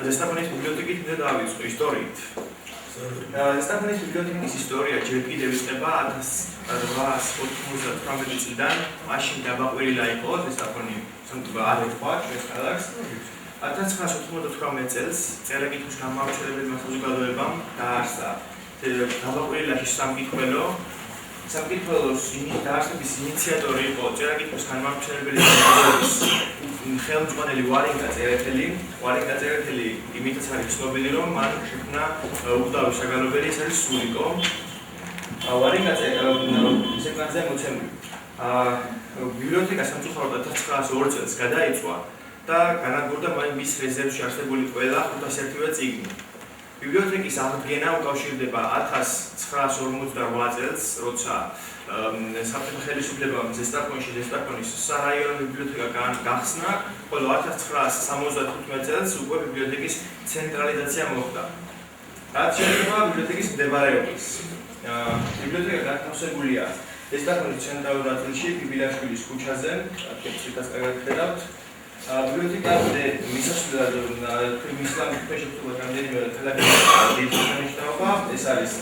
ზესტაფონის ბიბლიოთეკით მე დავიწყო ისტორიით. ზესტაფონის ბიბლიოთეკის ისტორია ჯერ კიდევ იწყება 1899 წლიდან, მაშინ დაბაყვირილა იყო ზესტაფონი არეთქვა ჩვენს ქალაქს. 1998 წელს წერა-კითხვის გამავრცელებელმა საზოგადოებამ დაარსა დაბაყვირილაში სამკითხველოს დაარსების ინიციატორი იყო წერა-კითხვის გამავრცელებელი საზოგადოების ხელმძღვანელი ვარინგა წერეთელი იმითაც არის ცნობილი, რომ მან შექმნა უგდავი საგალობელი, ეს არის სულიკო. ვარინგა ზეგანზე მოცემული. ბიბლიოთეკა სამწუხაროდ 1902 წელს გადაიწვა და განადგურდა მის რეზერვში არსებული ყველა 501 წიგნი. ბიბლიოთეკის აღდგენა უკავშირდება 1958 წელს, როცა საბჭოთა ხელისუფლებამ ზესტაფონის სარაიონო ბიბლიოთეკა გახსნა, ხოლო 1975 წელს უკვე ბიბლიოთეკის ცენტრალიზაცია მოხდა. რაც შეეხება ბიბლიოთეკის მდებარეობას. ბიბლიოთეკა განთავსებულია ზესტაფონის ცენტრალურ ნაწილში, ბიბილაშვილის ქუჩაზე, აქეთ კარგად ხედავთ. ბიბლიოთეკაზე მისასვლელად მისლამ შეფუთებად რამდენიმე ქალაქი დანიშნულება, ეს არის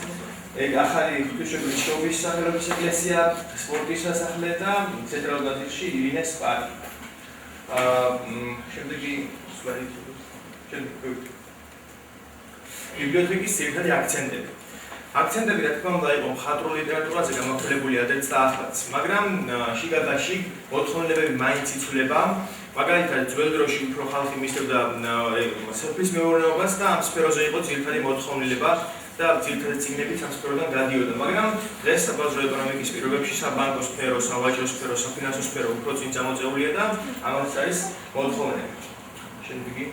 ახალი ღვთისმშობლის შობის სახელობის ეკლესია, სპორტის სასახლე და ცენტრალურ ნაწილში ირინეს პარკი. შემდეგი ბიბლიოთეკის ძირითადი აქცენტები. აქცენტები რა თქმა უნდა იყო მხატვრულ ლიტერატურაზე გამახვილებული ადრეც და ახლაც, მაგრამ შიგადაშიგ მოთხოვნილებები მაინც იცვლება. მაგალითად, ძველ დროში უფრო ხალხი მისდევდა სოფლის მეურნეობას და ამ სფეროზე იყო ძირითადი მოთხოვნილება და ძირითადი წიგნებიც ამ სფეროდან გადიოდა. მაგრამ დღეს საბაზრო ეკონომიკის პირობებში საბანკო სფერო, სავაჭრო სფერო, საფინანსო სფერო უფრო წინ წამოწეულია და ამას არის მოთხოვნილება. შემდეგი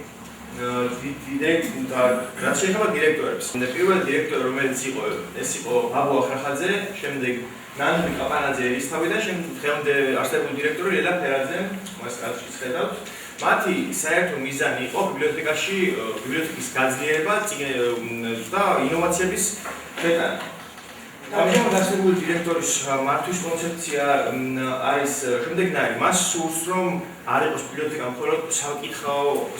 რაც შეეხება დირექტორებს. პირველი დირექტორი, რომელიც იყო, ეს იყო ბაბუ ახახაძე, შემდეგ ნანდი კაპანაძე ერისთავი და დღემდე არსებული დირექტორი ლელა ფერაძე, მას კადრში ხედავთ. მათი საერთო მიზანი იყო ბიბლიოთეკის გაძლიერება და ინოვაციების შეტანა. ამჟამად არსებული დირექტორის მართვის კონცეფცია არის შემდეგნაირი. მას სურს, რომ არ იყოს ბიბლიოთეკა მხოლოდ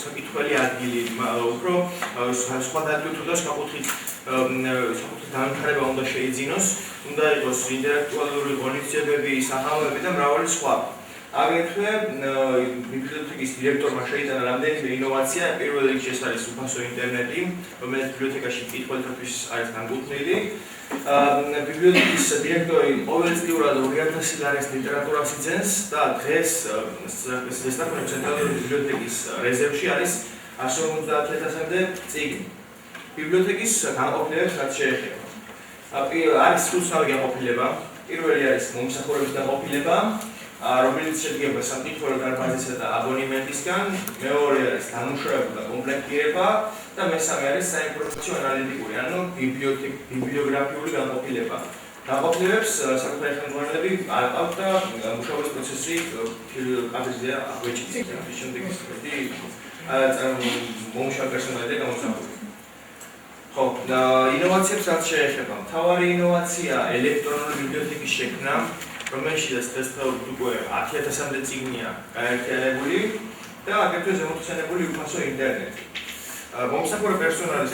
საკითხველი ადგილი, უფრო სხვა დატვირთვას საკუთრით განვითარება უნდა შეიძინოს, უნდა იყოს ინტელექტუალური ღონისძიებები, სახალხოები და მრავალი სხვა. აგრეთვე ბიბლიოთეკის დირექტორმა შეიტანა რამდენიმე ინოვაცია. პირველ რიგში ეს არის უფასო ინტერნეტი, რომელიც ბიბლიოთეკაში მკითხველთათვის არის განკუთვნილი. ბიბლიოთეკის დირექტორი ყოველწლიურად 2000 ლარის ლიტერატურას იძენს და დღეს ზესტაფონის ცენტრალური ბიბლიოთეკის რეზერვში არის 150,000-მდე წიგნი. ბიბლიოთეკის განყოფილებებს რაც შეეხება. არის სრულსავი განყოფილება. პირველი არის მომსახურების განყოფილება, რომელიც შედგება სამკითხველო დარბაზისა და აბონემენტისგან, მეორე არის დამუშავება და კომპლექტირება და მესამე არის საინფორმაციო ანალიტიკური, ანუ ბიბლიოგრაფიული განყოფილება. განყოფილებებს საკუთარი ხელმძღვანელები აყავთ და მუშაობის პროცესი კადრზე აღვეჭით. შემდეგ მომუშავე პერსონაჟები გამოსახული. ხო, ინოვაციებს რაც შეეხება. მთავარი ინოვაცია ელექტრონული ბიბლიოთეკის შექმნა, რომელშიც დღესდღეობით უკვე 10,000-მდე წიგნია გაერთიანებული და აგრეთვე ზემოხსენებული უფასო ინტერნეტი. მომსახურე პერსონალის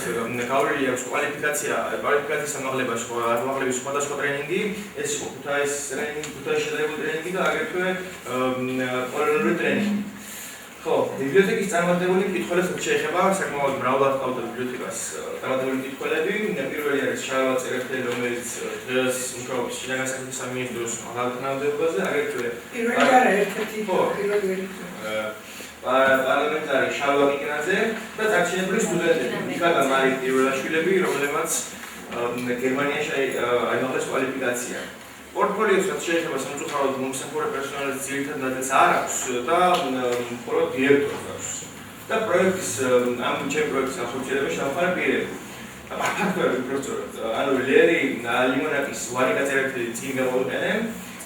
გავლილი აქვს კვალიფიკაციის ამაღლების სხვადასხვა ტრენინგი, ეს იყო ქუთაისში შედგენილი ტრენინგი და აგრეთვე პოლონური ტრენინგი. ხო, ბიბლიოთეკის წარმატებული მკითხველებს შეეხება, საკმაოდ მრავლად ყავდა ბიბლიოთეკას წარმატებული მკითხველები. პირველი არის შალვა წერეთელი, რომელიც დღეს მუშაობს შინაგანსაკუთრების სამინისტროს თანამდებობაზე, აგრეთვე პირველი არა ერთ-ერთი პირველი პარლამენტარი შალვა კიკნაძე და წარჩინებული სტუდენტები, ნიკა და მარი პირველაშვილები, რომლებმაც გერმანიაში აიმაღლეს კვალიფიკაცია. პორტფოლიოს რაც შეეხება სამწუხაროდ მომსახურე პერსონალის ძირითად ნაწილს არ აქვს და მხოლოდ დირექტორს აქვს. და პროექტის ამ პროექტის ახორციელებაში დამხმარე პირები. ფაქტობრივად უბრალოდ ანუ ლერი ლიმონაკის ვარიკა წერეთელი წინ გამოვიყენე,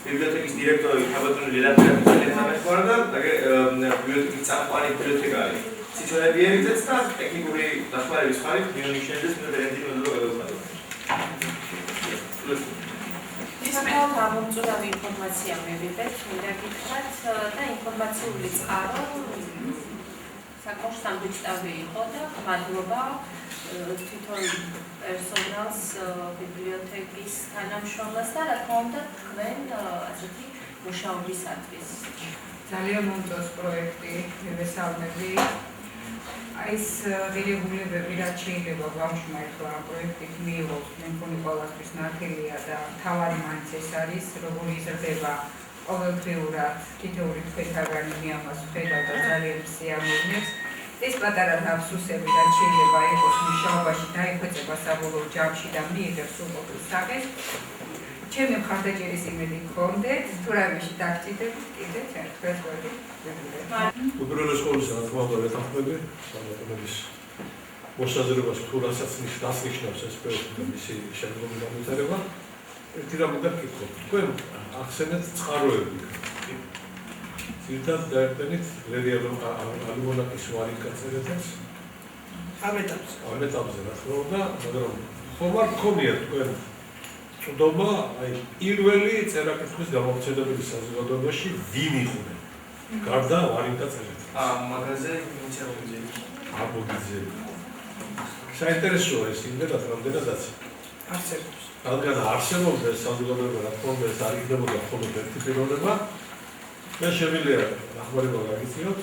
ბიბლიოთეკის დირექტორი ხაბატონი ლელა ფერაძე დამეხმარა და ბიბლიოთეკის წამყვანი ბიბლიოთეკარი ციცონებიერიძეც და ტექნიკური დახმარების ხარით მიუნიშნებდეს მედერენდი მოდელო. საკმაოდ ამომწურავი ინფორმაცია მივიღეთ, მირაგითხრათ და ინფორმაციული წყარო საკმაოდ სამბიჭდავი იყო და მადლობა თვითონ პერსონალს ბიბლიოთეკის თანამშრომლებს და რა თქმა უნდა თქვენ ასეთი მუშაობისათვის. ძალიან მომწონს პროექტი, მივესალმები. ეს ღირებულებები რაც შეიძლება ბავშვმა ეხლა ამ პროექტით მიიღოს, მე მგონი ყველასთვის ნათელია და თავარი მაინც ეს არის, როგორ იზრდება ყოველდღიურად თითოეული თვეთაგანი მე ამას ვხედავ და ძალიან სიამოვნებს. ეს პატარა აფსუსები რაც შეიძლება იყოს მუშაობაში დაიხვეწება საბოლოო ჯამში და მიიღებს სრულყოფილ საკეს. ჩემი მხარდაჭერის იმედი გქონდეთ, თუ რამეში დაგჭირდებით, კიდეც ერთხელ ვეგულებ. უპირველეს ყოვლისა, რა თქმა უნდა, ვეთანხმები სამართლობის მოსაზრებას, თუ რასაც ნიშნავს ეს პროექტი და მისი შემდგომი განვითარება. ერთი რამ უნდა ვკითხოთ. თქვენ ახსენეთ წყაროები. ძირითადად დაერტყენით ლერი ალიმონაკის ვარიკა წერეთას. ამ ეტაპზე რა თქმა უნდა, მაგრამ ხომ არ გქონიათ თქვენ წვდომა, აი პირველი წერა-კითხვის გამავრცელებელი საზოგადოებაში ვინ იყვნენ? გარდა ვარიკა წერეთას. მაგაზე ინიციატივები. აბოგიძე. საინტერესოა ეს იმდენად, რამდენადაც არსებობს. რადგან არსებობდა ეს საზოგადოება, რა თქმა უნდა, ეს არ იქნებოდა მხოლოდ ერთი პიროვნება. მე შემიძლია ნახმარება გაგიწიოთ.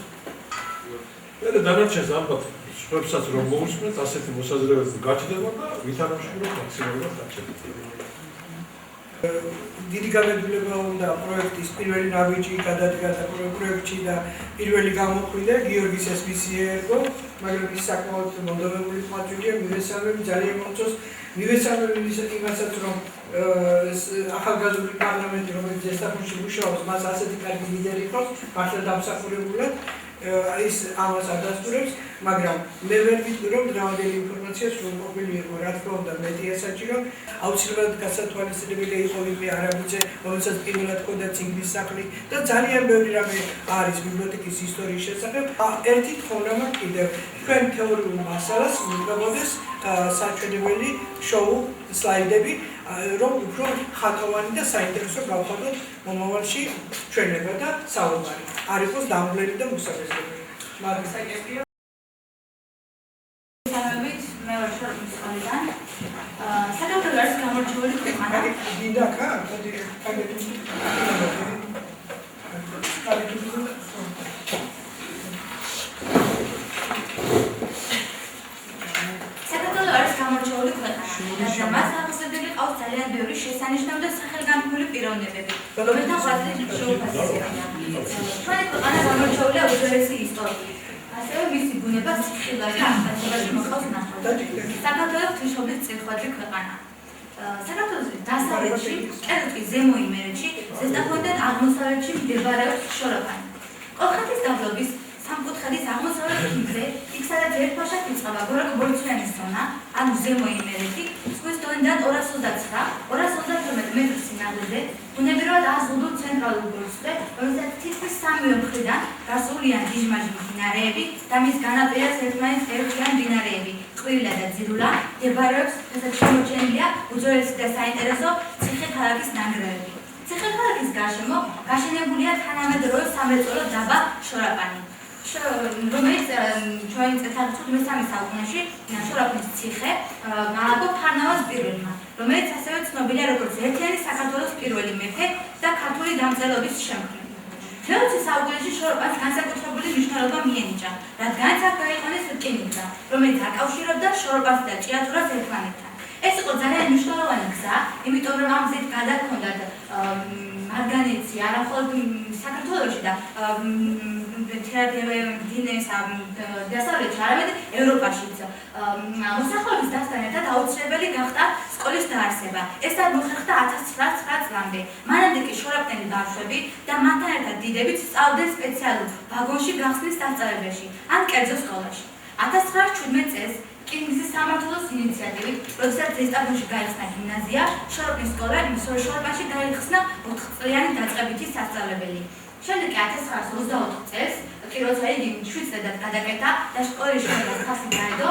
მე დანარჩენს ალბათ სხვებსაც რომ მოусმენთ, ასეთი მოსაზრებები გაჩნდება და ვითანამშრომლოთ მაქსიმალურად გაჩნდება. დიდი გამედულება უნდა პროექტის პირველი ნაბიჯი გადადგა და პროექტში და პირველი გამოყვიდა გიორგის მისია ერგო, მაგრამ ის საკმაოდ მომდევნული ხმაჭვილია, მივესალმები, ძალიან მომწონს. მივესალმები იმასაც, რომ ახალგაზრდული პარლამენტი, რომელიც ზესტაფონში მუშაობს, მას ასეთი კარგი ლიდერი ჰყავს, მართლა დამსახურებულად ის ამას ადასტურებს, მაგრამ მე ვერ ვიტყვი, რომ დღევანდელი ინფორმაცია სრულყოფილი იყო, რა თქმა უნდა, მეტია საჭირო. აუცილებლად გასათვალისწინებელი იყო ვინმე არაბიძე, რომელსაც პირველად ჰქონდა ციგნის სახლი და ძალიან ბევრი რამე არის ბიბლიოთეკის ისტორიის შესახებ. ერთი თხოვნა მაქვს კიდევ, თქვენ თეორიულ მასალას მიგებოდეს საჩვენებელი შოუ სლაიდები, რომ უფრო ხატოვანი და საინტერესო გავხადოთ მომავალში ჩვენება და საუბარი. არ იყოს დამღლელი და მოსაბეზრებელი. მაგასაკებია. მე ვარ შორტის სკოლიდან. საქართველოს გამორჩეული ქვეყანა. დინდა ხა, მოდი კაგეთი. საქართველოს გამორჩეული ქვეყანა. და მას აღსანიშნავი ყავს ძალიან ბევრი შესანიშნავი და სახელგანთქმული პიროვნებები, რომელთა ღვაწლით შეუფასებია. ჩვენი ქვეყანა გამორჩეულია უძველესი ისტორიით. ასევე მისი ბუნება სიხილავით ასობაში მოყავს ნახევარი. საქართველოს ღვთისმშობლის წინხვადი ქვეყანა. საქართველოს დასავლეთში, კერტკის ზემო იმერეთში, ზესტაფონიდან აღმოსავლეთში მდებარეობს შორაპანი. კოლხეთის დაბლობის სამკუთხედის აღმოსავლეთ კიდეზე, იქ სადაც ერთბაშად იწყება გორაკ-ბორცვიანი ზონა, ანუ ზემო იმერეთი, ზღვის დონიდან 229-232 მეტრს სინაღლეზე, ბუნებრივად აზღუდულ ცენტრალურ ბორცვზე, რომელსაც თითქმის სამივე მხრიდან გასულიან ჯიჟმაჟი მდინარეები და მის განაპირას ერთმანეთს ერწყმიან მდინარეები, ყვირილა და ძირულა, მდებარეობს, რასაც შემორჩენილია უძველესი და საინტერესო ციხე-ქალაქის ნანგრევები. ციხე-ქალაქის გარშემო გაშენებულია თანამედროვე სამრეწველო დაბა შორაპანი, რომელიც ჩვენ წელთაღრიცხვით მესამე საუკუნეში შორაპნის ციხე გააგო ფარნავაზ პირველმა, რომელიც ასევე ცნობილია როგორც ერთიანი საქართველოს პირველი მეფე და ქართული დამწერლობის შემქმნელი. მე-20 საუკუნეში შორაპანს განსაკუთრებული მნიშვნელობა მიენიჭა, რადგანაც აქ გაიყვანეს რკინიგზა, რომელიც აკავშირებდა შორაპანს და ჭიათურას ერთმანეთთან. ეს იყო ძალიან მნიშვნელოვანი გზა, იმიტომ რომ ამ გზით გადაჰქონდათ მარგანეცი არა მხოლოდ საქართველოში და დასავლეთში, არამედ ევროპაშიც. მოსახლეობის დასთან ერთად აუცილებელი გახდა სკოლის დაარსება. ეს მოხერხდა 1909 წლამდე. მანამდე კი შორაპტენი ბავშვები და მათთან ერთად დიდებიც სწავლდნენ სპეციალურ ვაგონში გახსნის დასწავლებაში, ან კერძო სკოლაში. 1917 წელს კინგზის სამმართველოს ინიციატივით, როდესაც ზესტაფონში გაიხსნა გიმნაზია, შორაპნის შორაპანში გაიხსნა 4-წლიანი დაწყებითი სასწავლებელი. შემდეგ 1924 წელს კი როცა იგი 7 წლად გადაკეთა და სკოლის შორაპნის ხასი გაედო,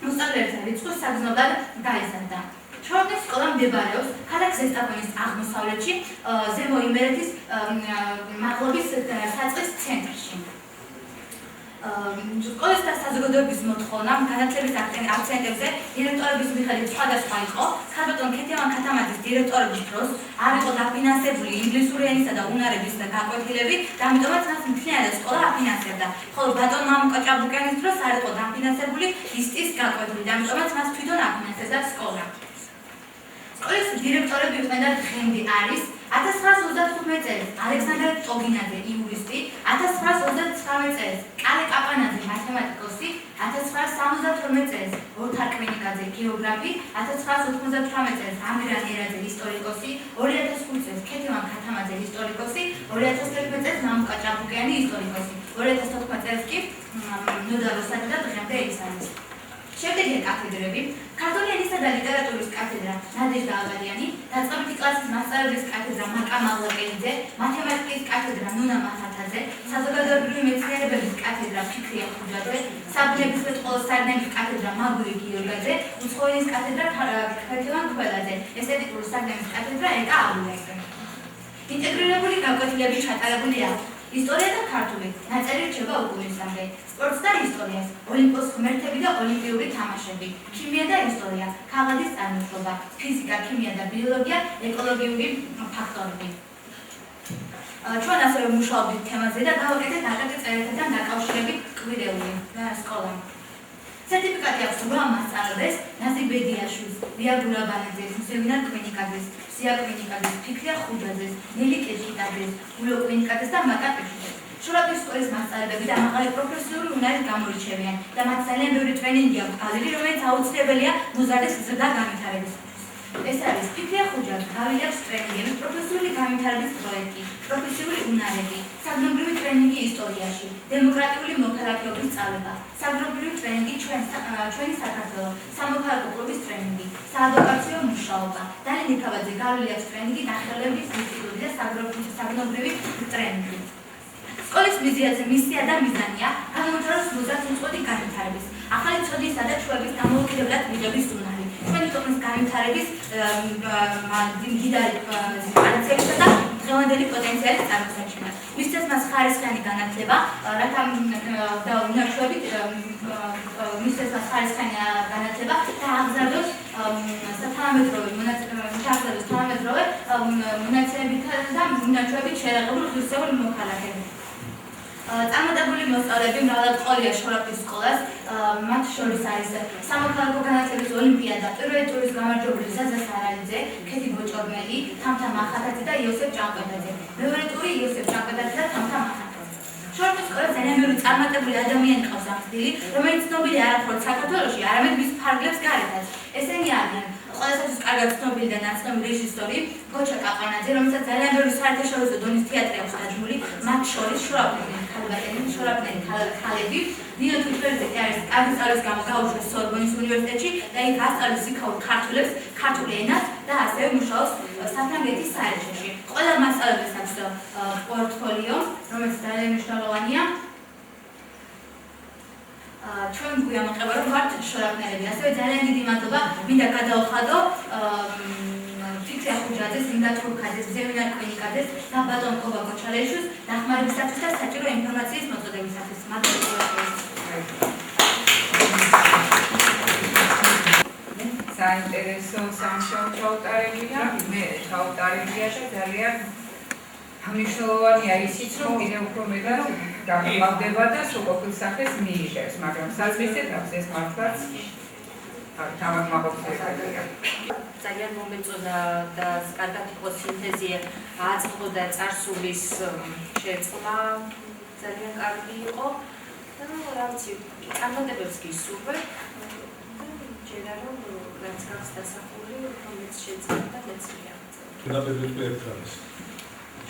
მოსწავლეთა რიცხვი საგრძნობლად გაიზარდა. შორაპნის სკოლა მდებარეობს ქალაქ ზესტაფონის აღმოსავლეთში, ზემო იმერეთის მაღლობის საწყის ცენტრში. სკოლის და საზოგადოების მოთხოვნა განათლების აქცენტებზე დირექტორების მიხედვით სხვადასხვა იყო. ქალბატონ ქეთევან ქათამაძის დირექტორობის დროს არ იყო დაფინანსებული ინგლისური ენისა და უნარების გაკვეთილები და ამიტომაც მას მთლიანად სკოლა აფინანსებდა. ხოლო ბატონ მამუკა ჭაბუკიანის დროს არ იყო დაფინანსებული ისტის გაკვეთილი და ამიტომაც მას თვითონ აფინანსებდა სკოლა. სკოლის დირექტორები იყვნენ და დღემდე არის 1935 წელს ალექსანდრე ტოგინაძე იურისტი, 1939 წელს კალე კაპანაძე მათემატიკოსი, 1972 წელს ოთარ კვინიკაძე გეოგრაფი, 1998 წელს ამირან ერაძე ისტორიკოსი, 2005 წელს ქეთევან ქათამაძე ისტორიკოსი, 2011 წელს მამუკა ჭაბუკიანი ისტორიკოსი, 2014 წელს კი ნოდა როსაძე და დღემდე ის არის. შემდეგი კათედრები: ქართული ენისა და ლიტერატურის კათედრა ნადეჟდა აბადიანი, დაწყებითი კლასის მასწავლებლის კათედრა მაკა მაღლაკელიძე, მათემატიკის კათედრა ნუნა მახათაძე, საზოგადოებრივი მეცნიერებების კათედრა ფიქრია ხუჯაძე, საბუნებისმეტყველო საგნების კათედრა მაგური გიორგაძე, უცხოენის კათედრა ქეთევან ქველაძე, ესთეტიკური საგნების კათედრა ეკა აბულაძე. ინტეგრირებული გაკვეთილები ჩატარებული აქვს. ისტორია და ქართული, ნაწერი რჩება უკულისამდე, სპორტს და ისტორიას, ოლიმპოს ღმერთები და ოლიმპიური თამაშები, ქიმია და ისტორია, ქაღალდის წარმოშობა, ფიზიკა, ქიმია და ბიოლოგია, ეკოლოგიური ფაქტორები. ჩვენ ასევე მუშაობთ თემაზე და გავაკეთეთ აკაკი წერეთთან დაკავშირებით კვირეული სკოლა. სერტიფიკატი აქვს 8 მასწავლებელს: ნაზი ბედიაშვილს, ლია გურაბანაძეს, სევინა კვინიკაძეს, სია კვინიკაძეს, ფიქრია ხუჯაძეს, ნელი კეჭიტაძეს, გულო კვინიკაძეს და მაკა პეშიძეს. შორაპის სკოლის მასწავლებები და მაღალი პროფესიული უნარით გამოირჩევიან და მათ ძალიან ბევრი ტრენინგი აქვს გავლილი, რომელიც აუცილებელია მოზარდის ზრდა განვითარებისთვის. ეს არის ფიქრია ხუჯაძე, გავლილი აქვს ტრენინგები, პროფესიული განვითარების პროექტი, პროფესიული უნარები, საგნობრივი ტრენინგი ისტორიაში, დემოკრატიული მოქალაქეობის სწავლება, საგნობრივი ტრენინგი ჩვენი საქართველოს, სამოქალაქო კლუბის ტრენინგი, საადვოკაციო მუშაობა, დალი ნიქაბაძე, გავლილი აქვს ტრენინგი, ნახევრების ინსტიტუტი და საგნობრივი ტრენინგი. სკოლის მისია და მიზანია განვითაროს მოზარდ-უწყვეტი განვითარების, ახალი ცოდნისა და ჩვეების დამოუკიდებლად მიღების უნარი, ჩვენი ქვეყნის განვითარების მდიდარი პოტენციალისა და დღევანდელი პოტენციალის წარმოსაჩენა. მისცეს მას ხარისხიანი განათლება, რათა უნარჩვევით მისცეს მას ხარისხიანი განათლება და აღზარდოს თანამედროვე მონაცემებითა და უნარჩვევით შეერაღებული ღირსეული მოქალაქეები. წარმატებული მოსწავლეები მრავალყოლია შორაპის სკოლას, მათ შორის არის სამოქალაქო განათლების ოლიმპიადა, პირველი ტურის გამარჯვებული ზაზა სარალიძე, ქეთი ბოჭორმელი, თამთა მახათაძე და იოსებ ჭანკვეტაძე, მეორე ტური იოსებ ჭანკვეტაძე და თამთა მახათაძე. შორაპის სკოლას ძალიან ბევრი წარმატებული ადამიანი ყავს აღზრდილი, რომელიც ცნობილი არა მხოლოდ საქართველოში, არამედ მის ფარგლებს გარეთაც. ესენი არიან ყველასათვის კარგად ცნობილი და ნაცნობი რეჟისორი გოჩა კაპანაძე, რომელსაც ძალიან ბევრი საერთაშორისო დონის თეატრი აქვს დაჯმული, მათ შორის შორაპნელი ქალები, ნინო თვითვერდზე არის კარგი სწავლის გამო გაუშვეს სორბონის უნივერსიტეტში და იქ ასწავლის იქაურ ქართველებს ქართულ ენას და ასევე მუშაობს საფრანგეთის საელჩოში. ყველა მასწავლებელს აქვს პორტფოლიო, რომელიც ძალიან მნიშვნელოვანია. ჩვენ გვიამაყება რომ ვართ შორაპნელები, ასევე ძალიან დიდი მადლობა მინდა გადავხადო ფიქრია ხუჯაძეს, ლინდა თურქაძეს, ზევინა კვინიკაძეს და ბატონ კობა კოჩალეიშვილს დახმარებისათვის და საჭირო ინფორმაციის მოწოდებისათვის. მადლობა. საინტერესო სამშობლო ჩაუტარებია, მე ჩაუტარებია და ძალიან მნიშვნელოვანია ისიც, რომ კიდევ უფრო მეტად გამოვდება და სრულყოფილ სახეს მიიღებს, მაგრამ საზღვისეთ აქვს ეს მართლაც თავად მაღობებია. ძალიან მომეწონა და კარგად იყო სინთეზი, აწყო და წარსულის შეწყმა ძალიან კარგი იყო და რა ვიცი, წარმატებებს გისურვებ. ჯერა რომ რაც გაქვს დასახული, რომელიც შეძლებ და მეცია. ნაბედები ერთად.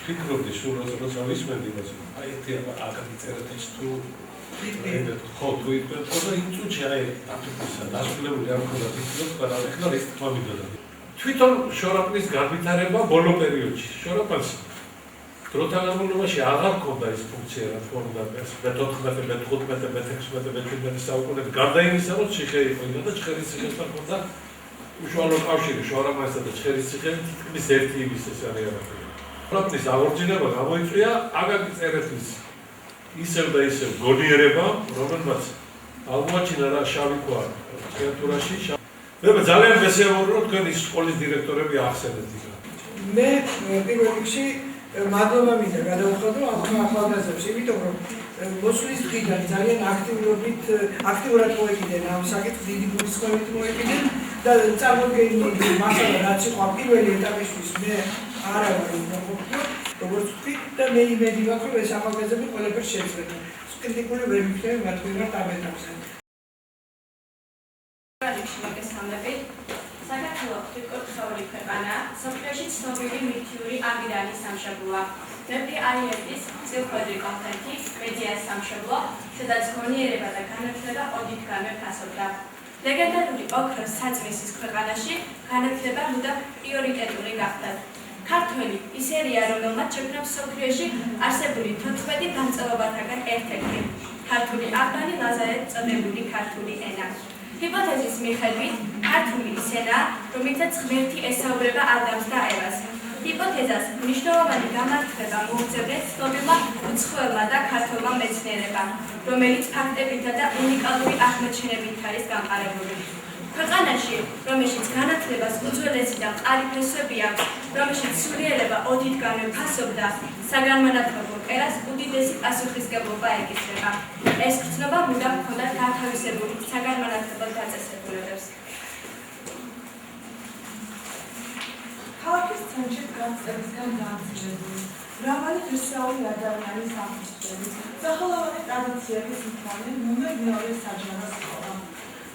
ფიქრობდი სულ როცა ვისმენდი იმას, აი ერთი აკაკი წერეთის თუ ხო თუ იყვნენ და იმ წუთში აი აქტივისა დასრულებული არ მქონდა ფიქრობ, მაგრამ ეხლა ეს თქმა მინდოდა. თვითონ შორაპნის განვითარება ბოლო პერიოდში. შორაპას დროთა განმავლობაში აღარ მქონდა ეს ფუნქცია, რა თქმა უნდა, მე-14, მე-15, მე-16, მე-17 საუკუნეებში გარდა იმისა, რომ ციხე იყო და ჭხერისციხესთან მქონდა უშუალო კავშირი შორაპასა და ჭხერისციხე თითქმის ერთი იმის ეს არის. შორაპნის აღორძინება გამოიწვია აკაკი წერეთლის ისევ და ისევ გონიერება, რომელმაც აღმოაჩინა რა შავი ქვა ციატურაში. მე ძალიან მესიამოვნებო რომ თქვენი სკოლის დირექტორები ახსენეთ იქ. მე პირველ რიგში მადლობა მინდა გადავხადო ამ ახალგაზრდებს, იმიტომ რომ მოსვლის დღიდან ძალიან აქტიურად მოეკიდენ ამ საკითხს, დიდი გულისხმობით მოეკიდენ და წარმოგიდგენთ მასალა რაც იყო პირველი ეტაპისთვის მე არ ვარ მოხდა, როგორც ვთქვი და მე იმედი მაქვს რომ ეს ახალგაზრდები ყველაფერს შეძლებენ. კრიტიკული ვერ ვიქნები მათ მიმართ ამ ეტაპზე. საქართველოს ღვთისმშობელი ქვეყანა, მსოფლიოში ცნობილი მითიური ამირანის სამშობლოა. მეფე აიეტის წილხვედრი კონფერენცი მედიას სამშობლო, სადაც გონიერება და განათლება ოდითგანვე ფასობდა. ლეგენდარული ოქროს საწმისის ქვეყანაში განათლება მუდამ პრიორიტეტული გახდა. ქართველი ისერია, რომელმაც შექმნა მსოფლიოში არსებული 14 დამწერლობათაგან ერთ-ერთი ქართული აღდანი ლაზარეთ წოდებული ქართული ენა. ჰიპოთეზის მიხედვით, ქართული ისენაა, რომლითაც ღმერთი ესაუბრება ადამს და ევას. ჰიპოთეზას მნიშვნელოვანი გამართლება მოუწევდნენ ცნობილმა უცხოელმა და ქართველმა მეცნიერებმა, რომელიც ფაქტებითა და უნიკალური აღმოჩენებით არის გამყარებული. ქვეყანაში, რომელშიც განათლებას უძველესი და მყარი ფესვები აქვს, რომელშიც სულიერება ოდითგანვე ფასობდა, საგანმანათლებლო კერას უდიდესი პასუხისმგებლობა ეკისრება. ეს გრძნობა მუდამ ჰქონდა გათავისებული საგანმანათლებლო დაწესებულებებს. ქალაქის ცენტრში განწყობისგან განცილებული მრავალი ღირსეული ადამიანის აღმოჩნდა. სახელოვანი ტრადიციების მქონე ნომერ მეორე საჯარო სკოლა.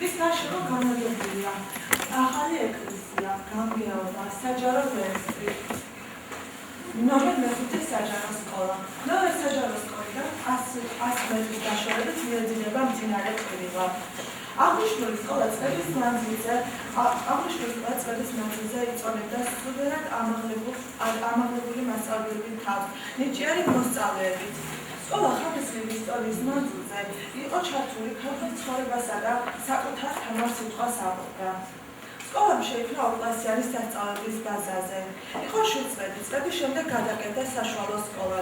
ის გარშემო განლაგებულია ახალი ეკლესია, გამგეობა, საჯარო რეესტრი. ნომერ მეხუთე საჯარო სკოლა. ნომერ საჯარო სკოლიდან 100 მეტრის დაშორებით მიედინება მდინარე ყვირილა. აღნიშნული სკოლა წლების მანძილზე იწონებდა სრულიად ამაღლებული მასწავლებლების თავს, ნიჭიერი მოსწავლეებით. სკოლა ხანგრძლივი ისტორიის მანძილზე იყო ჩართული ქართულ ცხოვრებასა და საკუთარ თამარ-სიტყვას ამბობდა. სკოლამ შეიქმნა ორკლასიანი სასწავლებლის ბაზაზე. იყო 7 წლები, წლების შემდეგ გადაკეთდა საშუალო სკოლა.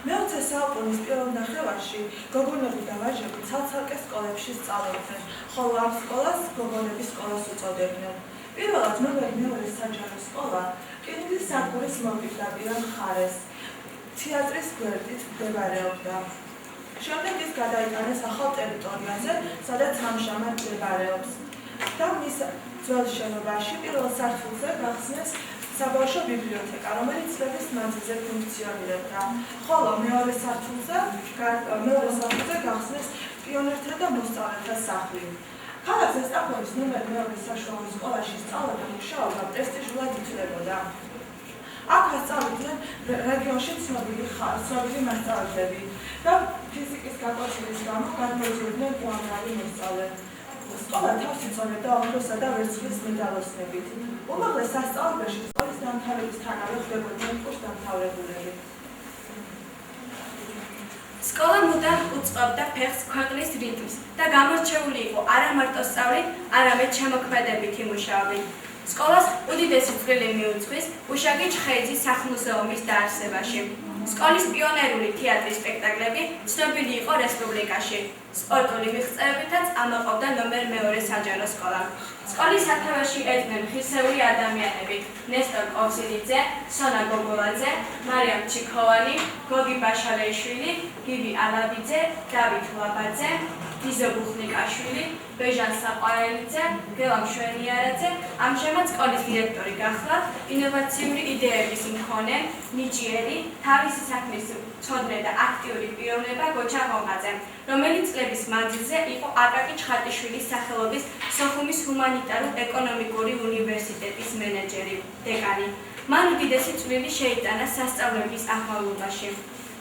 მე-20 საუკუნის პირველ ნახევარში გოგონები და ვაჟები ცალ-ცალკე სკოლებში სწავლობდნენ, ხოლო ამ სკოლას გოგონების სკოლას უწოდებდნენ. პირველად ნომერ მეორე საჯარო სკოლა რკინიგზის სადგურის მოპირდაპირ მხარეს, თეატრის გვერდით მდებარეობდა. შემდეგ ის გადაიტანეს ახალ ტერიტორიაზე, სადაც ამჟამად მდებარეობს. და მის ძველ შენობაში პირველ სართულზე გახსნეს საბავშვო ბიბლიოთეკა, რომელიც წლების მანძილზე ფუნქციონირებდა, ხოლო მეორე სართულზე გახსნეს პიონერთა და მოსწავლეთა სახლი. ქალაქ ზესტაფონის ნომერ მეორე საშუალო სკოლაში სწავლა და მუშაობა პრესტიჟულად ითვლებოდა. აქ ასწავლიდნენ რეგიონში ცნობილი მასწავლებლები და ფიზიკის გაკვეთილის გამო გადმოიძულდნენ უამრავი მოსწავლე. სკოლა თავს იწონებდა ოქროსა და ვერცხლის მედალოსნებით. უმაღლეს სასწავლებელში სკოლის დამთავრებისთანავე ხდებოდნენ კურსდამთავრებულები. სკოლა მუდამ უწყობდა ფეხს ქვეყნის რიტმს და გამორჩეული იყო არა მარტო სწავლით, არამედ შემოქმედებითი მუშაობით. სკოლას უდიდესი წვლილი მიუძღვის უშაკი ჩხეიძის სახლ-მუზეუმის დაარსებაში. სკოლის პიონერული თეატრის სპექტაკლები ცნობილი იყო რესპუბლიკაში. სპორტული მიღწევებითაც ამაყობდა ნომერ მეორე საჯარო სკოლა. სკოლის სათავეში ედგნენ ღირსეული ადამიანები: ნესტორ კოვსინიძე, სონა გოგოლაძე, მარიამ ჩიქოვანი, გოგი ბაშალეიშვილი, გივი ალავიძე, დავით ლაბაძე, გიზო ბუხნიკაშვილი, ბეჟან საყვარელიძე, გელა მშვენიარაძე. ამჟამად სკოლის დირექტორი გახლავთ ინოვაციური იდეების მქონე, ნიჭიერი, თავისი საქმის მცოდნე და აქტიური პიროვნება გოჩა ღომაძე, რომელიც წლების მანძილზე იყო აკაკი ჩხატიშვილის სახელობის სოხუმის ჰუმანიტარულ-ეკონომიკური უნივერსიტეტის მენეჯერი, დეკანი. მან უდიდესი წვლილი შეიტანა სასწავლებლების აღმავლობაში.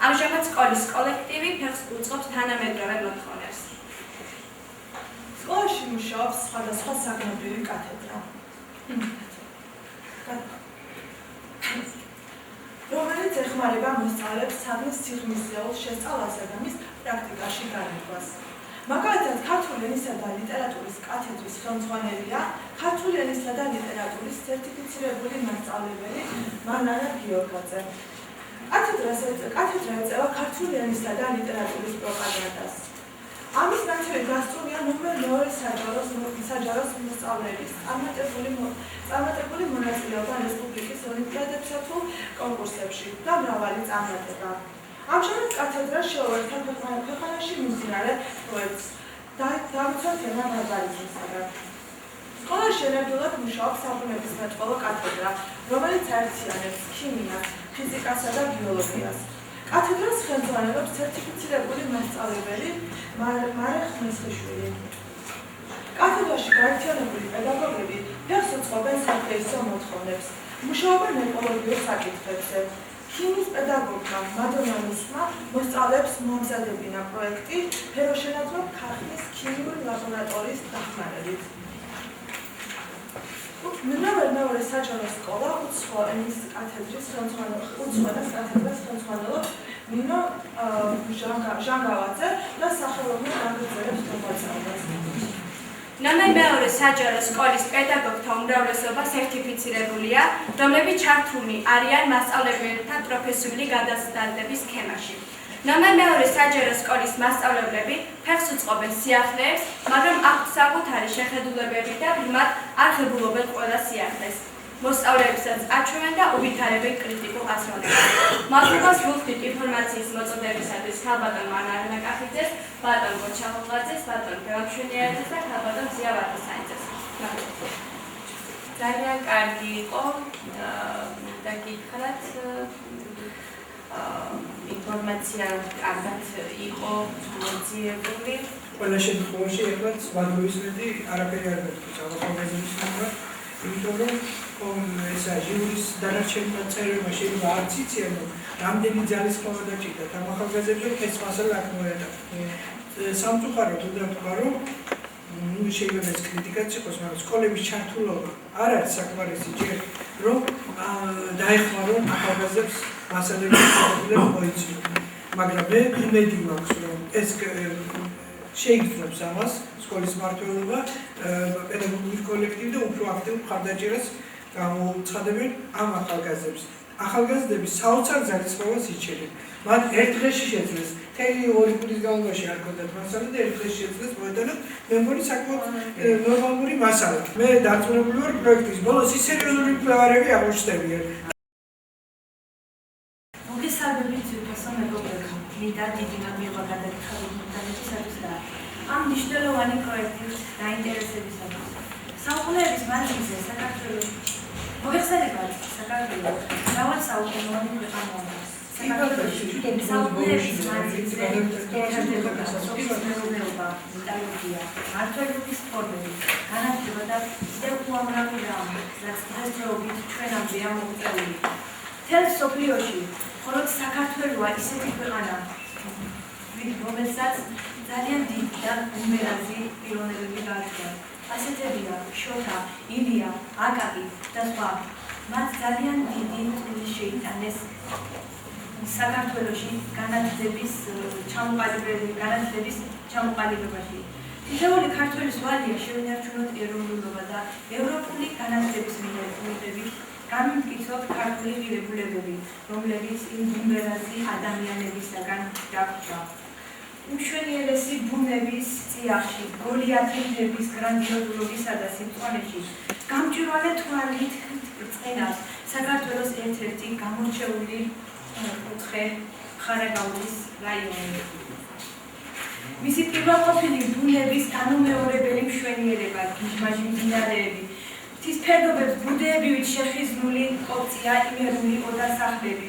ამჟამად სკოლის კოლექტივი ფეხს უწყობს თანამედროვე მოთხოვნებს. სკოლაში მუშაობს სხვადასხვა საგნობრივი კათედრა, რომელიც ეხმარება მოსწავლეებს საგნის სიღრმისეულ შესწავლასა და მის პრაქტიკაში განეგვას. მაგალითად, ქართული ენისა და ლიტერატურის კათედრის ხელმძღვანელია ქართული ენისა და ლიტერატურის სერტიფიცირებული მასწავლებელი მანანა გიორგაძე. კათედრა ეწევა ქართული ენისა და ლიტერატურის პროპაგანდას. ამის ნაცვლად გასწავლია ნომერ-2 საჯაროს მოსწავლეების წარმატებული მონაწილეობა რესპუბლიკის ოლიმპიადებსა თუ კონკურსებში და მრავალი წარმატება. ამჟამად კათედრა შეუერთდა ქვეყანაში მიმდინარე პროექტს დაიცვა თემა ბარბარიზმისაგან. სკოლაში ენერგიულად მუშაობს საბუნებისმეტყველო კათედრა, რომელიც აერთიანებს ქიმიას, ფიზიკასა და ბიოლოგიას. კათედრას ხელმძღვანელობს სერტიფიცირებული მასწავლებელი მარეხ მესხიშვილი. კათედრაში გაერთიანებული პედაგოგები ფეხს უწყობენ საქმეისო მოთხოვნებს, მუშაობენ ეკოლოგიურ საკითხებზე. ქიმიის პედაგოგმა მადონა მისმა მოსწავლეებს მოამზადებინა პროექტი ფეროშენაძმა ქართლის ქიმიური ლაბორატორიის დახმარებით. ნომერ-2 საჯარო სკოლა უცხო ენის კათედრის ხელმძღვანელობს ნინო ჟანგავაძე და სახელოვნურ აგრძელებს მოღვაწეობას. ნომერ-2 საჯარო სკოლის პედაგოგთა უმრავლესობა სერტიფიცირებულია, რომლებიც ჩართულნი არიან მასწავლებელთა პროფესიული გადასტარების სქემაში. ნომერ-2 საჯარო სკოლის მასწავლებლები ფეხს უწყობენ სიახლეებს, მაგრამ აქვთ საკუთარი შეხედულებები და მათ არ ღებულობენ ყველა სიახლეს. მოსწავლეებსაც აჩვევენ და უვითარებენ კრიტიკულ აზროვნებას. მადლობას ვუხდით ინფორმაციის მოწოდებისათვის ქალბატონ მანარავა ნაკახიძეს, ბატონ გოჩაღლაძეს, ბატონ გელამშვენიარიძეს და ქალბატონ ზია ვარდასაიძეს. ძალიან კარგი იყო და გითხრათ ინფორმაცია კარგად იყო მოძიებული. ყველა შემთხვევაში ეხლაც ვაგოვისმეტი არაფერი არ მეთქვის ახალგაზრდების მიმართ, იმიტომ რომ ესა ჟიურის დანარჩენმა წერილმა შეიძლება არც იციან, რომ რამდენი ძალისხმევა დაჭირდათ ამ ახალგაზრდებს ეს მასალა აქ მოედახთ. სამწუხაროდ უნდა ვთქვა, რომ შეიძლება ეს კრიტიკაც იყოს, მაგრამ სკოლების ჩართულობა არ არის საკმარისი ჯერ, რომ დაეხმარონ ახალგაზრდებს მასალების შესაძლებლად მოიცნონ. მაგრამ მე იმედი მაქვს, რომ ეს შეიგრძნობს ამას სკოლის მმართველობა, პედაგოგიური კოლექტივი და უფრო აქტიურ მხარდაჭერას გამოუცხადებენ ამ ახალგაზრდებს. ახალგაზრდები საოცარ ძალისხმევას იჩენენ. მათ ერთ დღეში შეძლეს მთელი 2 წლის განმავლობაში არ ქონდათ მასალა და ერთ დღეში შეძლეს მოედანოთ, მე მგონი საკმაოდ ნორმალური მასალა. მე დარწმუნებული ვარ პროექტის ბოლოს ის სერიოზული მკვლევარები აღმოჩნდებიან. მოგესალმებით უფროსო მეგობრებო, მინდა დიდი მადლობა გადაგიხადოთ მომთანადისათვის ამ მნიშვნელოვანი პროექტის დაინტერესებისათვის. საუკუნეების მანძილზე საქართველოს მოგეხსენებათ საქართველოს მრავალ საუკუნოვანი ქვეყანაა. საქართველოში საუკუნეების მანძილზე ერთადერთი სოფლის მეურნეობა, მეტალურგია, მმართველობის ფორმები, განათლება და ისევ უამრავი რამ, რაც დღესდღეობით ჩვენამდე ამოღწეული. მთელ მსოფლიოში მხოლოდ საქართველოა ისეთი ქვეყანა, რომელსაც ძალიან დიდი და უმერაზი პიროვნებები გააჩნია. ასეთებია შოთა, ილია, აკაკი და სხვა. მათ ძალიან დიდი წვლილი შეიტანეს საქართველოში განათლების ჩამოყალიბებაში. თითოეული ქართველის ვალია შევინარჩუნოთ ეროვნულობა და ევროპული განათლების მიღებით გამიმტკიცოთ ქართული ღირებულებები, რომლებიც იმ უმერაზი ადამიანებისაგან დაგვრჩა. უმშვენიერესი ბუნების წიაღში, გოლიათების გრანდიოზულობისა და სიმწვანეში, გამჭვირვალე თვალით ბრწყინავს საქართველოს ერთ-ერთი გამორჩეული კუთხე ხარაგაულის რაიონი. მისი პირველყოფილი ბუნების განუმეორებელი მშვენიერება, გიჟმაჟი მდინარეები, მთის ფერდობებს ბუდეებივით შეხიზნული კოპწია იმერული ოდასახლები,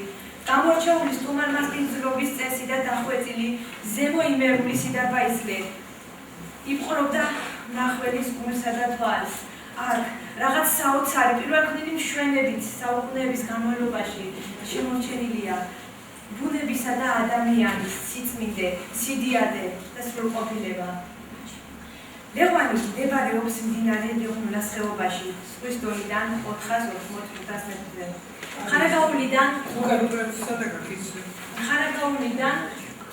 გამორჩეული სტუმარმასპინძლობის წესი და დახვეწილი ზემო იმერული სიდარბაისლე, იპყრობდა მნახველის გულსა და თვალს. აქ რაღაც საოცარი პირველქმნილი მშვენებით საუკუნეების განმავლობაში შემორჩენილია ბუნებისა და ადამიანის სიწმინდე, სიდიადე და სრულყოფილება. ლეღვანი მდებარეობს მდინარე ლეღმულას ხეობაში, ზღვის დონიდან 480 მეტრზე. ხარაგაულიდან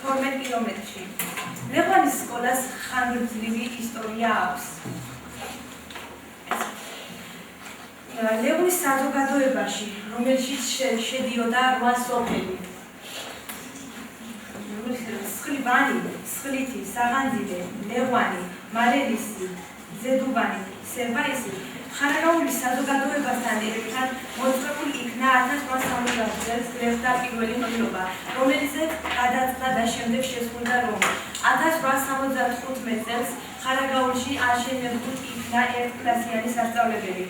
12 კილომეტრში. ლეღვანის სკოლას ხანგრძლივი ისტორია აქვს. ლეღვნის საზოგადოებაში, რომელშიც შედიოდა 8 სოფელი, ვანი, სხლითი, საღანძილე, ლეღვანი, მარელისი, ზედუბანი, სერბაისი ხარაგაული საზოგადოებასთან ერთად მოწყობილ იქნა 1870 წელს გრეხთა პირველი ყრილობა, რომელზეც გადაწყდა და შემდეგ შესრულდა რომ 1875 წელს ხარაგაულში აშენებულ იქნა ერთკლასიანი სასწავლებელი.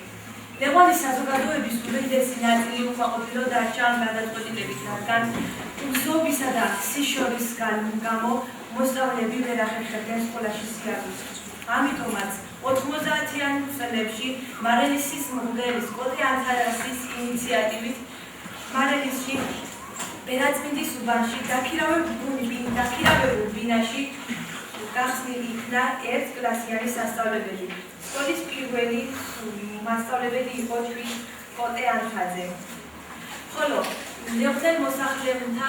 ლეღვანის საზოგადოების უდიდესი ნაწილი უკმაყოფილო დარჩა ამ გადაწყვეტილებით, რადგან უგზობისა და სიშორის გამო მოსწავლეები ვერ ახერხებდნენ სკოლაში სიარულს. ამიტომაც 90-იან წლებში მარელისის მღვდლის კოტე ანთარასის ინიციატივით მარელისში ბერაწმინდის უბანში დაქირავებულ ბინაში გახსნილი იქნა ერთკლასიანი სასწავლებელი. სკოლის პირველი მასწავლებელი იყო ჩვენი კოტე ანთაძე. ხოლო ლეღვთელ მოსახლეთა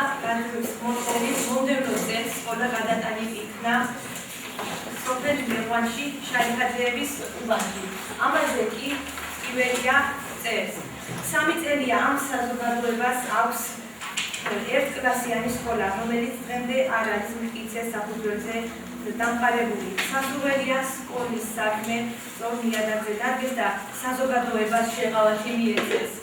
მოწვევის მომდევნო წელს სკოლა გადატანილი იქნა სოფელ ლეღვანში შარიფაძეების უბანში. ამაზე კი პირველია წერს. 3 წელია ამ საზოგადოებას აქვს ერთკლასიანი სკოლა, რომელიც დღემდე არ არის მტკიცე საფუძველზე დამყარებული. სასურველია სკოლის საქმე სწორ ნიადაგზე დადგეს და საზოგადოებას შეღავათი მიეწეს.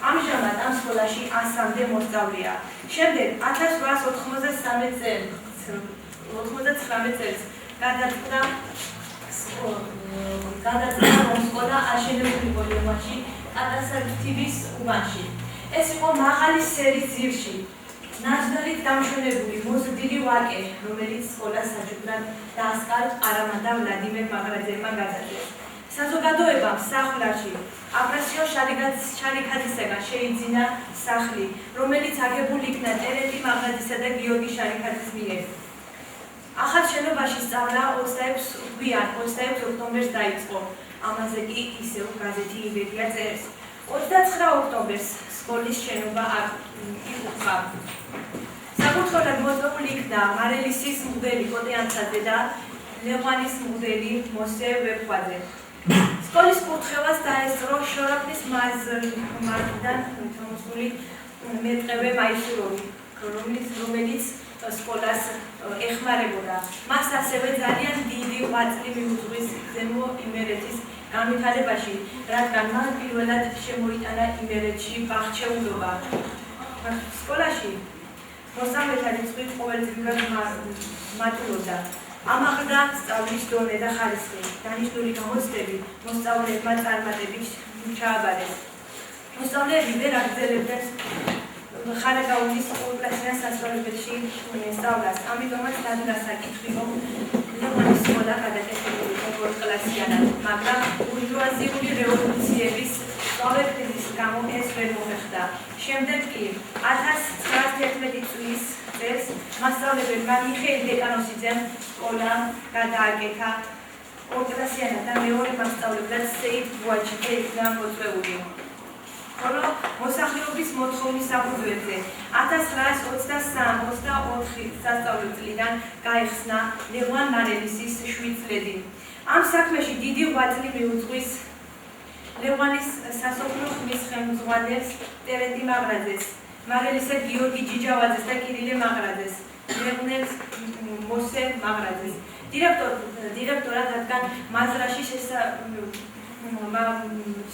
ამჟამად ამ სკოლაში 100-მდე მოსწავლეა. შემდეგ 1899 წელს გადაწყდა რომ სკოლა აშენებული იყო ლეღვანში კატასტროფის უბანში. ეს იყო მაღალი სერის ძირში ნაძვნარით დამშვენებული მოზრდილი ვაკე, რომელიც სკოლას საჩუქრად დაასკარ ყარამან და ვლადიმერ მაღრაძეებმა გადაჭრეს. საზოგადოებამ სახლში აფრასიო შარიქაძისაგან შეიძინა სახლი, რომელიც აგებული იქნა ტერენტი მაღრაძისა და გიორგი შარიქაძის მიერ. ახალ შენობაში სწავლა 26 ოქტომბერს დაიწყო. ამაზე კი ისევ გაზეთი იბერია წერს. 29 ოქტომბერს სკოლის შენობა იკუთხა. საკურთხევლად მოწყობილი იქნა მარელისის მღვდელი კოტე ანთაძე და ლეღვანის მღვდელი მოსე ვერხვაძე. სკოლის კურთხევას დაესწრო შორაპნის მარკიდან თამაშული მეტყევე მაისუროვი, რომელიც სკოლას ეხმარებოდა. მას ასევე ძალიან დიდი ღვაწლი მიუძღვის ზემო იმერეთის განვითარებაში, რადგან მან პირველად შემოიტანა იმერეთში ბაღჩეულობა. სკოლაში მოსწავლეთა რიცხვი ყოველწლიურად მატულობდა. ამაღლდა სწავლის დონე და ხარისხი. დანიშნული გამოცდები მოსწავლეებმა წარმატებით ჩააბარეს. მოსწავლეები ვერ აგრძელებდნენ ხარაგაულის ორკლასიან სასწავლებელში სწავლას. ამიტომაც დადგა საკითხი, რომ ლეღვანის სკოლა გადაკეთებული იყო ორკლასიანად, მაგრამ ბურჟუაზიული რევოლუციების სწავლების გამო ეს ვერ მოხდა. შემდეგ კი 1911 წლის წელს მასწავლებელმა მიხეილ დეკანოსიძემ სკოლა გადააკეთა ორკლასიანად და მეორე მასწავლებლად სეიდ ბუაჩიძე იქნა მოწვეული. ხოლო მოსახლეობის მოთხოვნის საფუძველზე 1923-24 სასწავლო წლიდან გაიხსნა ლეღვან მარელისის შვიდწლედი. ამ საქმეში დიდი ღვაწლი მიუძღვის ლეღვანის სასოფლო ხმის ხელმძღვანელს ტერენტი მაღრაძეს, მარელისა გიორგი ჯიჯავაძეს და კირილე მაღრაძეს, ლეღვნელს მოსე მაღრაძეს. დირექტორად, რადგან მაზრაში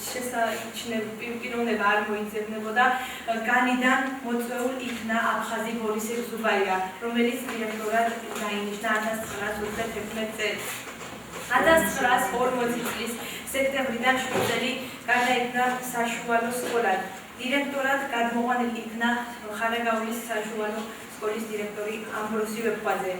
შესაჩნევი არ მოიძებნებოდა, განიდან მოწვეულ იქნა აფხაზი ბორისე ზუბაია, რომელიც დირექტორად დაინიშნა 1921 წელს. 1940 წლის სექტემბრიდან 7 წელი გადაიქნა საშუალო სკოლად. დირექტორად გადმოყვანილი იქნა ხარაგაულის საშუალო სკოლის დირექტორი ამბროსი ვერხვაძე.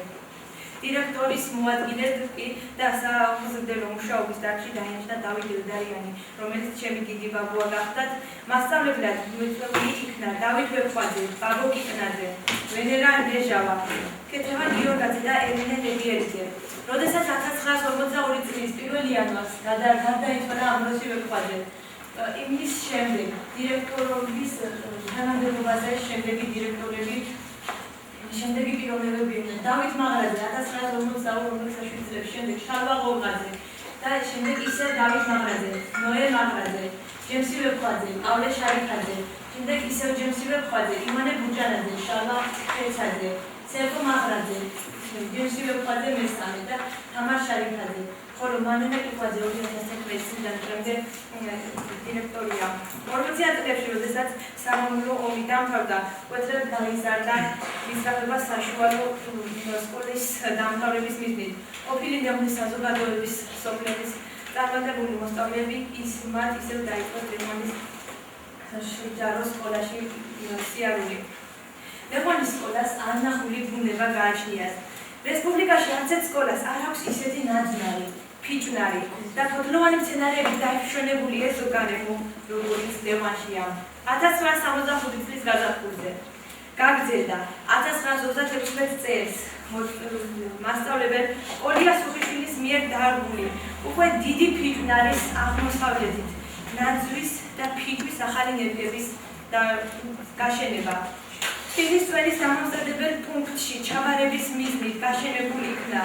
დირექტორის მოადგილედ კი და სამეზრდელო მუშაობის დარგში დაინიშნა დავით ელდარიანი, რომელიც ჩემი დიდი ბაბუა გახდათ. მასწავლებლად მოწვეული იქნა დავით ვერხვაძე, ბაბო კიკნაძე, ვენერა ანდრეჟავა, კეთევა გიორგაძე და ელენე ნებიერიძე. როდესაც 1942 წლის 1 იანვარს გადაიცვალა ამბროსი ვერხვაძე. იმის შემდეგ დირექტორობის თანამდებობაზე შემდეგი დირექტორები შემდეგი პიროვნებები იყვნენ დავით მაღრაძე 1942 წლებში, შემდეგ შალვა ღორღაძე და შემდეგ ისე დავით მაღრაძე, ნოე მაღრაძე, ჯემსი ვერხვაძე, პავლე შარიფაძე, შემდეგ ისევ ჯემსი ვერხვაძე, იმანე ბურჯანაძე, შალვა ხეცაძე, სერგო მაღრაძე, გიორგი ვეფხვაძე მესამე და თამარ შარიფაძე. ხოლო მანენა კიხვაძე 2011 წლიდან დღემდე დირექტორია. 40 წლებში, როდესაც სამამულო ომი დამთავრდა, უეცრად გაიზარდა მისაღება საშუალო სკოლის დამთავრების მიზნით. ყოფილი ლეონის საზოგადოების სოფლების წარმატებული მოსწავლეები მათ ისევ დაიწყეს ლეონის საჯარო სკოლაში სიარული. ლეონის სკოლას არნახული ბუნება გააჩნიათ. რესპუბლიკაში არცერთ სკოლას არ აქვს ისეთი ნაძვნარი, ფიჭვნარი და ფოთლოვანი მცენარეებით დაიფშონებული ეს ზოგანებო, როგორც ლევანშია. 1965 წლის გაზაფხულზე გაგრძელდა 1936 წელს მასწავლებელ კოლია სუხიშვილის მიერ დაარგული უკვე დიდი ფიჭვნარის აღმოსავლეთით ნაძვის და ფიჭვის ახალი ნერგების გაშენება. ფიზისწვენის დამამზადებელ პუნქტში ჩაბარების მიზნით გაშენებული იქნა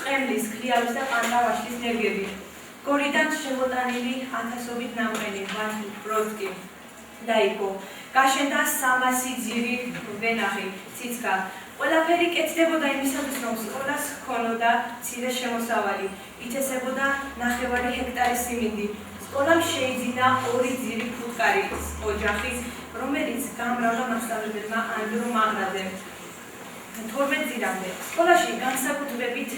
ტყემლის, ქლიავის და პანტავაშლის ნერგები. გორიდან შემოტანილი ათასობით ნამყენი ბროდკი დაიგო. გაშენდა 300 ძირი ვენახი, ციცკა. ყველაფერი კეთდებოდა იმისათვის, რომ სკოლას ჰქონოდა მცირე შემოსავალი, ითესებოდა 9 ჰექტარი სიმინდი. სკოლამ შეიძინა 2 ძირი ფუტკარის ოჯახი, რომელიც გამრავლა მასწავლებელმა ანდრო მაღრაძემ 12 ძირამდე. სკოლაში განსაკუთრებით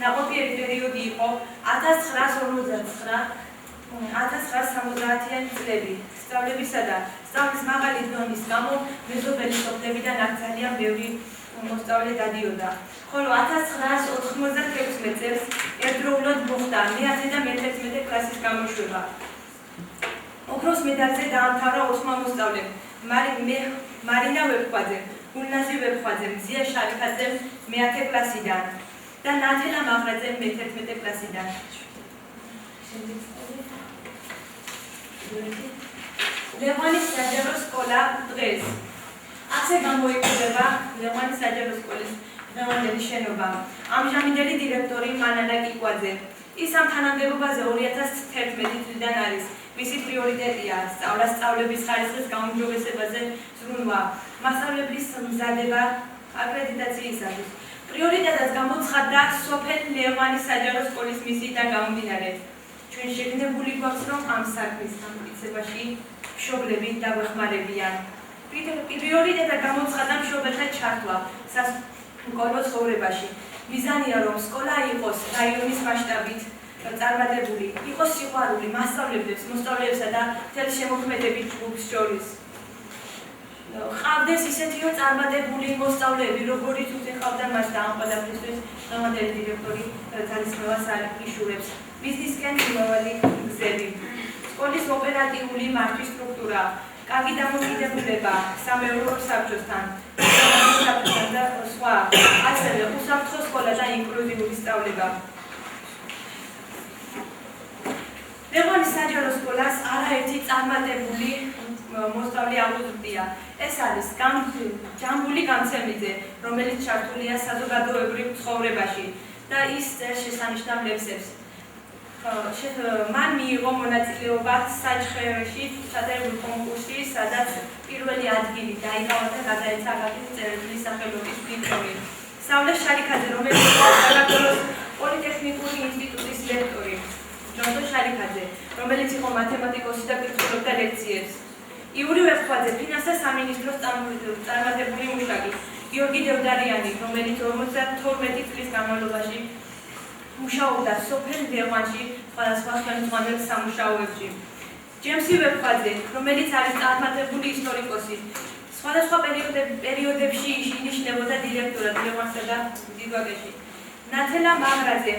ნაყოფიერი პერიოდი იყო 1939-1970-იანი წლები. სწავლებისა და სწავლის მაღალი დონის გამო მეზობელი სოფლებიდან აქ ძალიან ბევრი მოსწავლე დადიოდა. ხოლო 1996 წელს ერთდროულად მოხდა მე-10 და მე-11 კლასის გამოშვება. ოქროს მედალზე დაამთავრა 80 მოსწავლემ. მარინა ვეფხვაძემ, გულნაზი ვეფხვაძემ, ზია შარიფაძემ მე-10 კლასიდან და ნათელა მაღრაძემ მე-11 კლასიდან. ლევანის საჯარო სკოლა დღეს. ასე გამოიყურება ლევანის საჯარო სკოლის დღევანდელი შენობა. ამჟამინდელი დირექტორი მანანა კიკვაძე. ის ამ თანამდებობაზე 2011 წლიდან არის. მისი პრიორიტეტია სწავლა სწავლების ხარისხის გაუმჯობესებაზე ზრუნვა, მასწავლებლის მზადება აკრედიტაციისათვის. პრიორიტეტად გამოცხადდა სოფელ ლევანის საჯარო სკოლის მისიიდან გამომდინარე. ჩვენ შეგნებული გვაქვს, რომ ამ საქმის დამტკიცებაში მშობლები დაგვეხმარებიან. პრიორიტეტად გამოცხადდა მშობელთა ჩართვა სასკოლო ცხოვრებაში. მიზანია, რომ სკოლა იყოს რაიონის მასშტაბით წარმატებული, იყოს სიყვარული მასწავლებლებს, მოსწავლეებსა და მთელ შემოქმედებით ჯგუფს შორის. ყავდეს ისეთიო წარმატებული მოსწავლეები, როგორიც უთეხავდა მას და ამ ყველაფრისთვის დღევანდელი დირექტორი ძალისხმევას იშურებს. ბიზნესკენ მიმავალი გზები. სკოლის ოპერატიული მართვის სტრუქტურა, კარგი დამოკიდებულება სამეურვეო საბჭოსთან და სხვა, ასევე უსაფრთხო სკოლა და ინკლუზიური სწავლება. ლევანის საჯარო სკოლას არაერთი წარმატებული მოსწავლე აღუდგია. ეს არის ჯამბული გამცემლიძე, რომელიც ჩართულია საზოგადოებრივ ცხოვრებაში და ის წერს შესანიშნავ ლექსებს. მან მიიღო მონაწილეობა საჩხერეში ჩატარებულ კონკურსში, სადაც პირველი ადგილი დაიკავა და გადაეცა აკაკის წერეთლის სახელობის დიპლომი. სავლე შარიფაძე, რომელიც საქართველოს პოლიტექნიკური ინსტიტუტის ლექტორი. ჯონდო შარიფაძე, რომელიც იყო მათემატიკოსი და კითხულობდა ლექციებს. იური ვეფხვაძე, ფინანსთა სამინისტროს წარმატებული მუშაკი. გიორგი დევდარიანი, რომელიც 52 წლის განმავლობაში მუშაობდა სოფელ ლევანში სხვადასხვა ხელმძღვანელ სამუშაოებში. ჯემსი ვეფხვაძე, რომელიც არის წარმატებული ისტორიკოსი, სხვადასხვა პერიოდებში ინიშნებოდა დირექტორად ლევანსა და დიდვაკეში. ნათელა მაღრაძე,